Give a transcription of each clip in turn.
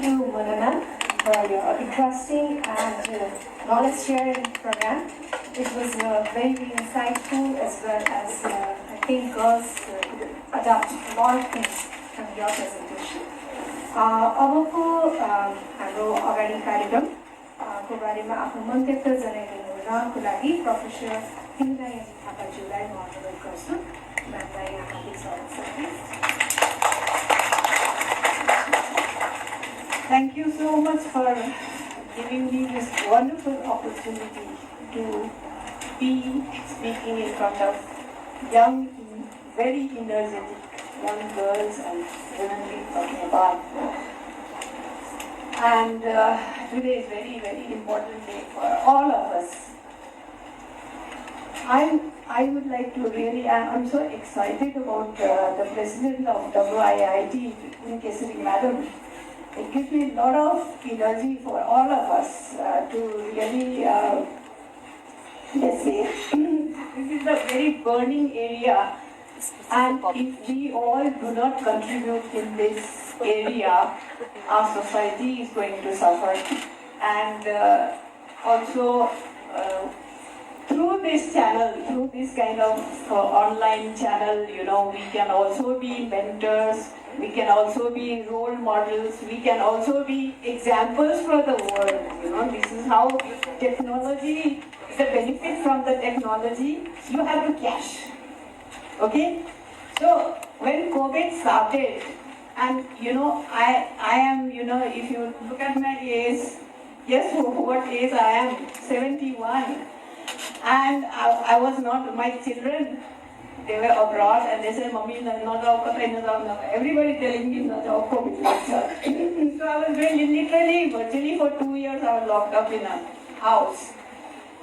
Thank you, Manana, for your interesting and knowledge sharing program. It was very insightful as well as I think girls adopt a lot of things from your presentation. अबको हाम्रो अगाडि कार्यक्रमको बारेमा आफ्नो मन्तव्य जनाइदिनुको लागि professor तिमिला यामी थापाज्यूलाई म अनुरोध गर्छु। म्यामलाई हार्दिक स्वागत छ। Thank you so much for giving me this wonderful opportunity to be speaking in front of young, very energetic young girls and women of Nepal. And today is very, very important day for all of us. I would like to really, I'm so excited about the president of WIIT, Kesari Madam. It gives me a lot of energy for all of us to really, let's say, this is a very burning area, and if we all do not contribute in this area, our society is going to suffer. And also, through this channel, through this kind of online channel, you know, we can also be mentors, we can also be role models, we can also be examples for the world. You know, this is how technology, the benefit from the technology, you have to cash. Okay? So, when COVID started, and you know, I am, you know, if you look at my age, guess what age I am? 71. And I was not, my children, they were abroad and they said, Mommy, everybody telling me, so I was literally, virtually for 2 years I was locked up in a house.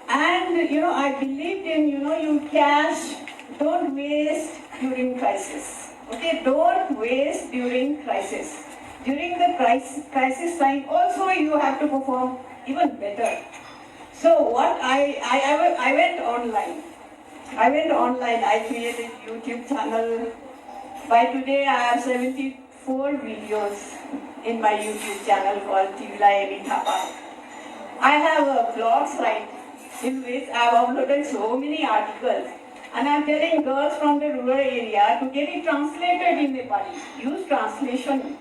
And, you know, I believed in, you know, you cash, don't waste during crisis. Okay, don't waste during crisis. During the crisis time, also you have to perform even better. So what I went online. I created YouTube channel. By today I have 74 videos in my YouTube channel called Timila Yami Thapa. I have a blog site in which I have uploaded so many articles, and I am telling girls from the rural area to get it translated in Nepali. Use translation.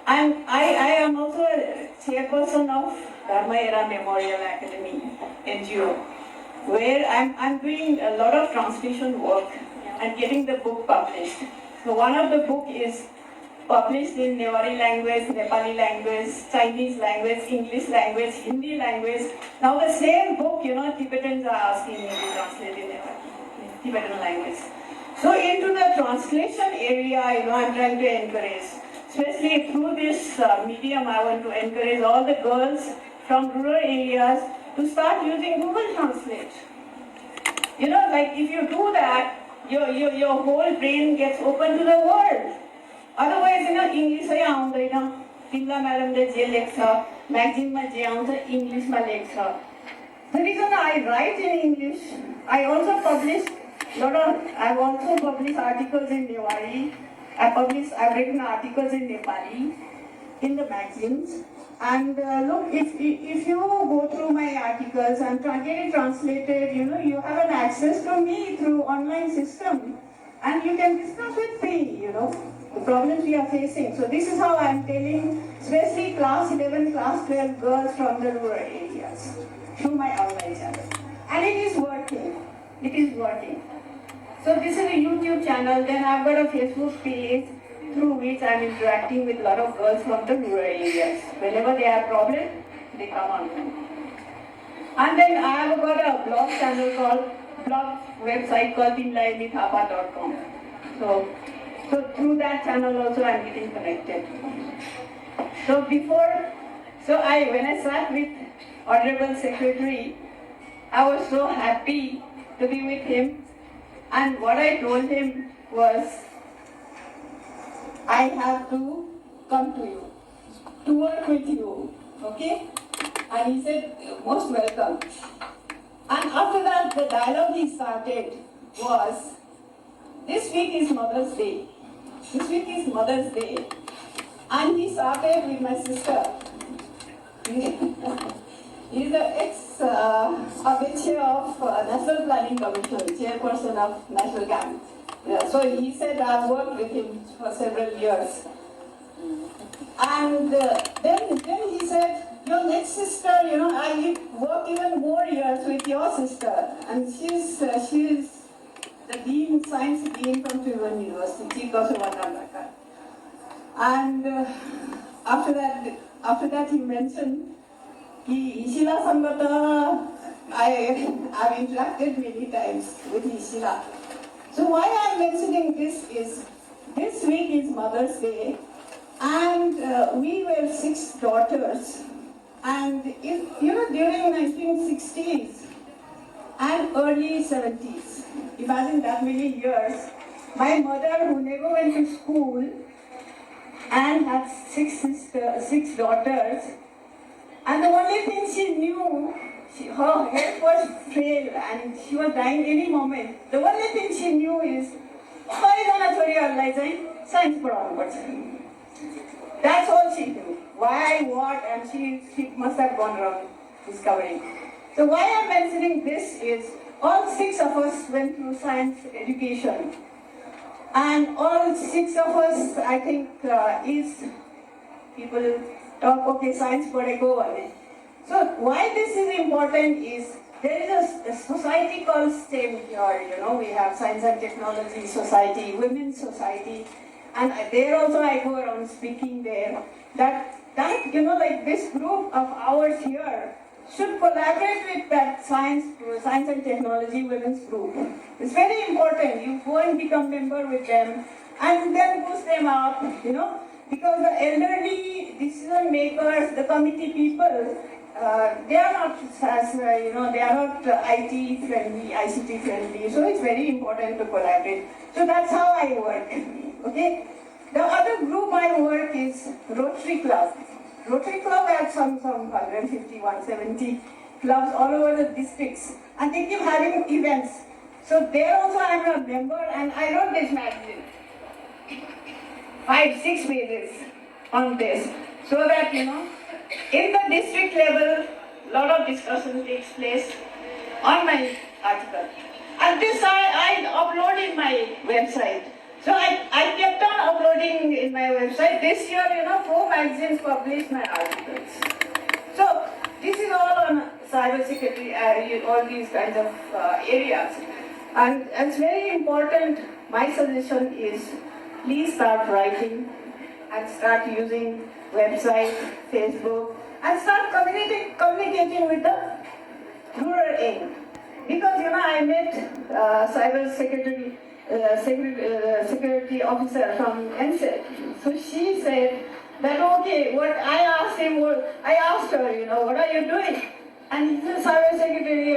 And I am also a chairperson of Dharma Era Memorial Academy NGO, where I'm doing a lot of translation work and getting the book published. So one of the book is published in Newari language, Nepali language, Chinese language, English language, Hindi language. Now the same book, you know, Tibetans are asking me to translate in Tibetan language. So into the translation area, you know, I'm trying to encourage. Especially through this medium, I want to encourage all the girls from rural areas to start using Google Translate. You know, like if you do that, your whole brain gets open to the world. Otherwise, you know, English ay aundaina. Timila madam le je lekhcha, magazine ma je auncha English ma lekhcha. The reason I write in English, I've also published articles in Newari. I've written articles in Nepali, in the magazines. And look, if you go through my articles and get it translated, you know, you have an access to me through online system. And you can discuss with me, you know, the problems we are facing. So this is how I'm telling, especially class 11, class 12 girls from the rural areas, through my online channel. And it is working. It is working. So this is a YouTube channel, then I've got a Facebook page through which I'm interacting with a lot of girls from the rural areas. Whenever they have problems, they come on. And then I have got a blog channel blog website called timlayamithapa.com. So through that channel also I'm getting connected. When I sat with Honorable Secretary, I was so happy to be with him. And what I told him was, I have to come to you, to work with you, okay? And he said, most welcome. And after that, the dialogue he started was, this week is Mother's Day. This week is Mother's Day. And he started with my sister. He's the ex-chair of National Planning Commission, chairperson of National Camp. Yeah, so he said I worked with him for several years. And then he said, your next sister, I will work even more years with your sister. And she's the dean, science dean from Trivandrum University, Kosovaka. And after that he mentioned, Ishila Sangata, I've interacted many times with Ishila. So why I'm mentioning this is, this week is Mother's Day, and we were 6 daughters. And during 1960s and early 70s, imagine that many years, my mother, who never went to school and had 6 daughters, and the only thing she knew, her health was frail and she was dying any moment. The only thing she knew is, science पढाउनुपर्छ. That's all she knew. Why, what, and she must have gone around discovering. So why I'm mentioning this is, all 6 of us went through science education. And all 6 of us, I think, is people talk, okay, science padeko bhane. So why this is important is, there is a society called STEM here, we have Science and Technology Society, Women's Society, and there also I go around speaking there, that like this group of ours here should collaborate with that Science and Technology Women's Group. It's very important, you go and become member with them, and then boost them up, because the elderly decision makers, the committee people, they are not they are not IT friendly, ICT friendly, so it's very important to collaborate. So that's how I work, okay? The other group I work is Rotary Club. Rotary Club has some 150, 170 clubs all over the districts, and they keep having events. So there also I am a member, and I wrote this magazine, 5-6 pages on this, so that in the district level, a lot of discussion takes place on my article. And this I upload in my website. So I kept on uploading in my website. This year, 4 magazines published my articles. So this is all on cyber security, all these kinds of areas. And it's very important, my suggestion is, please start writing and start using website, Facebook, and start communicating with the rural end. Because I met cyber security officer from NSET. So she said that, okay, what I asked her, what are you doing? And he's a cyber secretary,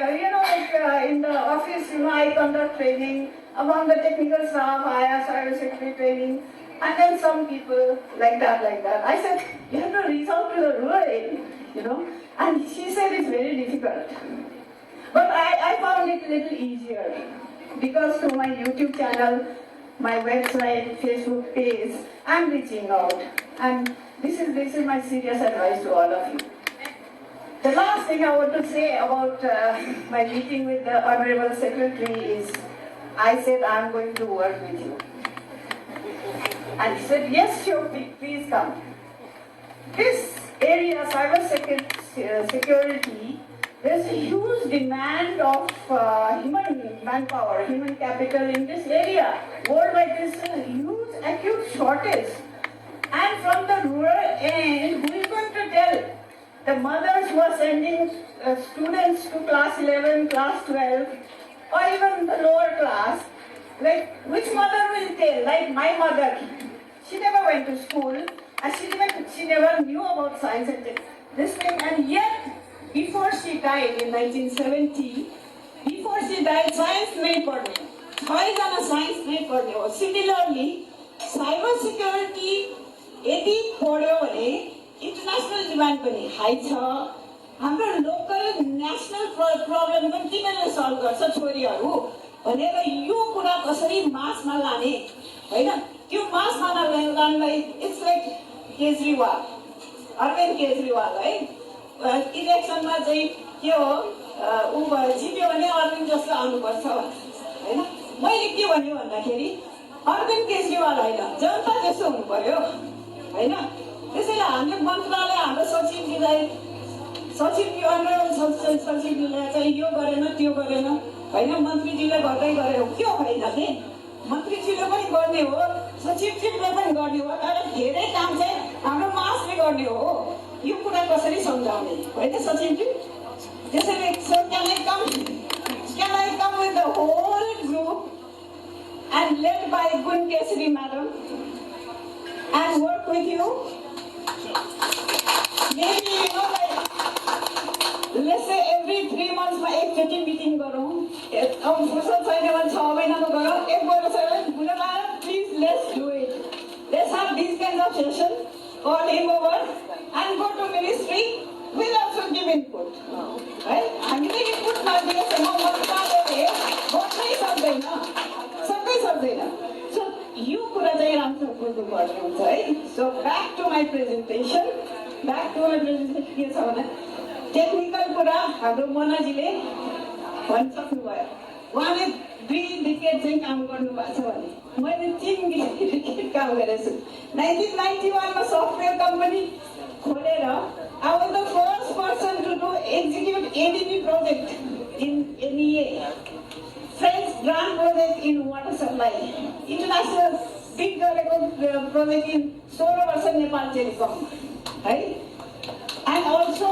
in the office, I conduct training. Among the technical staff, I have cyber security training. And then some people like that. I said, you have to reach out to the rural area, And she said it's very difficult. But I found it a little easier, because through my YouTube channel, my website, Facebook page, I'm reaching out. And this is my serious advice to all of you. The last thing I want to say about my meeting with the Honorable Secretary is, I said I'm going to work with you. And he said, yes, sure, please come. This area, cyber security, there's a huge demand of human manpower, human capital in this area. Worldwide, there's a huge acute shortage. And from the rural end, who is going to tell? The mothers who are sending students to class 11, class 12, or even the lower class, like, which mother will tell? Like my mother, she never went to school, and she never knew about science and this thing, and yet, before she died in 1970, science nahi padne. Science nahi padne. Similarly, cyber security, यदि पढ्यो भने international demand पनि high छ. हाम्रो local national problem पनि तिमीले solve गर्छ छोरीहरु भनेर यो कुरा कसरी मासमा लाने हैन त्यो मासमा लानलाई it's like केजरीवाल, अरविन्द केजरीवाल है, इलेक्सनमा चाहिँ के हो ऊ जित्यो भने अरविन्द जस्तो आउनुपर्छ होइन। मैले के भने भन्दाखेरि अरविन्द केजरीवाल होइन, जनता जस्तो हुनु पर्यो होइन। त्यसैले हामीले मन्त्रालय हाम्रो सचिवजीलाई चाहिँ यो गरेन त्यो गरेन होइन, मन्त्रीजीले गर्दै गरे हो, के होइन नि, मन्त्रीजीले पनि गर्ने हो, सचिवजीले पनि गर्ने हो, तर धेरै काम चाहिँ हाम्रो मासले गर्ने हो। यो कुरा कसरी सम्झाउने होइन सचिवजी? त्यसैले can I come with the whole group and led by Gun Kesari madam and work with you? Maybe you know like let's say every 3 months मा एकचोटि मिटिङ गरौँ, अब फुर्सद छैन भने 6 महिनामा गरौँ, एक वर्ष please let's do it. Let's have these kinds of sessions, call him over and go to ministry. We'll also give input. Right? हामीले input नदिएसम्म मन्त्रालयले गर्नै सक्दैन। So यो कुरा चाहिँ राम्रो बुझ्नुपर्ने हुन्छ है। So back to my presentation के छ भने टेक्निकल कुरा हाम्रो मनाजीले भनिसक्नुभयो। उहाँले 2 डिकेड चाहिँ काम गर्नुभएको छ भने मैले 3 डिकेड काम गरेको छु। 1991 मा सफ्टवेयर कम्पनी खोलेर I was the first person to execute ADB project in NEA, French grant project in water supply, international big project in 16 Nepal Telecom, right? And also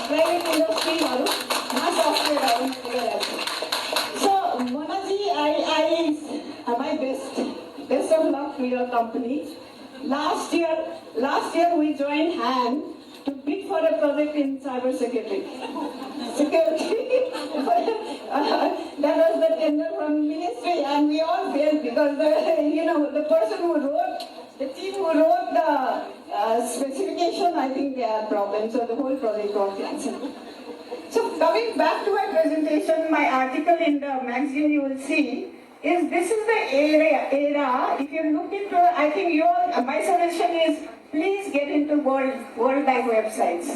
private industry, software. So Monaji, I my best of luck to your company. Last year we joined hands to bid for a project in cyber security. That was the tender from ministry, and we all failed because the person who wrote, the team who wrote the specification, I think they had problems, so the whole project got cancelled. So coming back to my presentation, my article in the magazine you will see is this is the era. If you look into, I think my suggestion is please get into World Bank websites.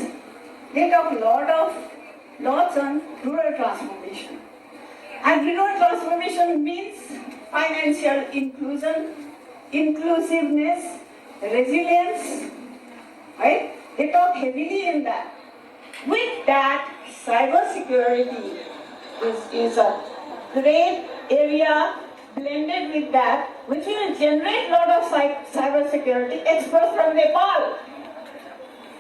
They talk lots on rural transformation. And rural transformation means financial inclusion, inclusiveness, resilience, right? They talk heavily in that. With that, cyber security is a great area blended with that, which will generate a lot of cyber security experts from Nepal.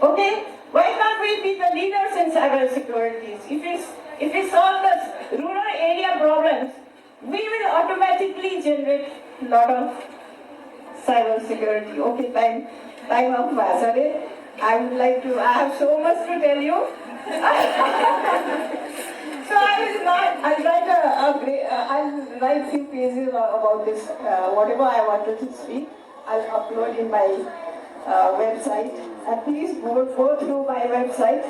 Okay? Why can't we be the leaders in cyber security? If we solve the rural area problems, we will automatically generate a lot of cyber security. Okay, time of Vasare. I have so much to tell you. So I'll write few pages about this, whatever I wanted to speak. I'll upload in my website. And please go through my website,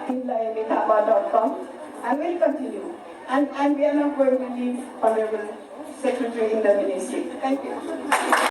TimilaYamiThapa.com, and we'll continue. And we are not going to leave Honorable Secretary in the Ministry. Thank you.